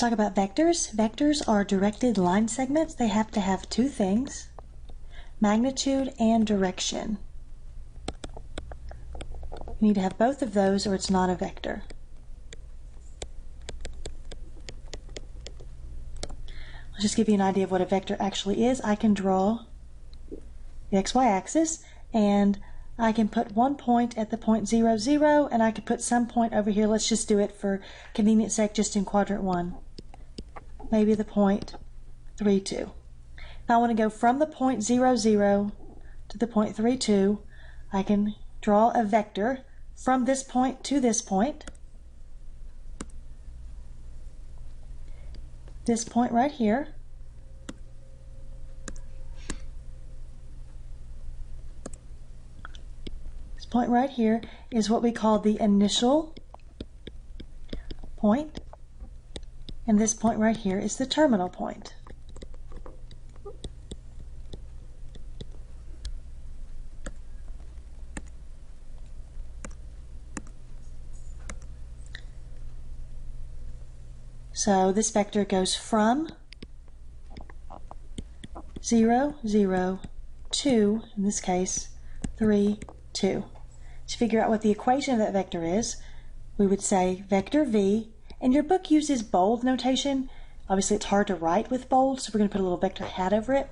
Let's talk about vectors. Vectors are directed line segments. They have to have two things: magnitude and direction. You need to have both of those or it's not a vector. Let's just give you an idea of what a vector actually is. I can draw the xy axis and I can put one point at the point 0, 0, and I could put some point over here. Let's just do it for convenience sake just in quadrant 1. Maybe the point 3, 2. If I want to go from the point 0, 0 to the point 3, 2, I can draw a vector from this point to this point. This point right here. Point right here is what we call the initial point, and this point right here is the terminal point. So this vector goes from 0, 0, 2, in this case 3, 2. To figure out what the equation of that vector is, we would say vector v, and your book uses bold notation. Obviously it's hard to write with bold, so we're going to put a little vector hat over it.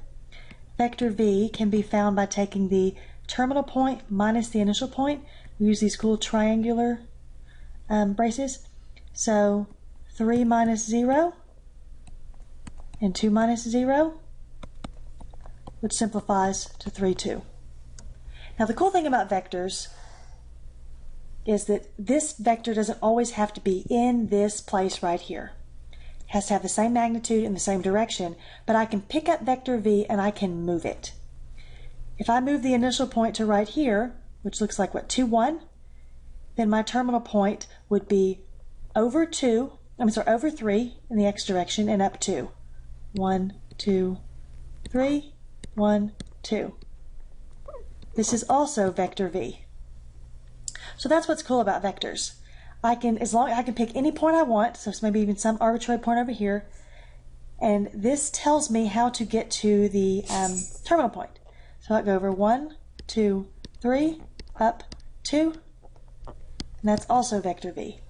Vector v can be found by taking the terminal point minus the initial point. We use these cool triangular braces. So 3 minus 0 and 2 minus 0, which simplifies to 3, 2. Now the cool thing about vectors is that this vector doesn't always have to be in this place right here. It has to have the same magnitude and the same direction, but I can pick up vector v and I can move it. If I move the initial point to right here, which looks like what, 2, 1, then my terminal point would be over 3 in the x direction and up 2. 1, 2, 3, 1, 2. This is also vector v. So that's what's cool about vectors. I can pick any point I want, so it's maybe even some arbitrary point over here, and this tells me how to get to the terminal point. So I go over 1, 2, 3, up 2, and that's also vector v.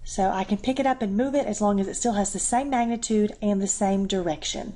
So I can pick it up and move it as long as it still has the same magnitude and the same direction.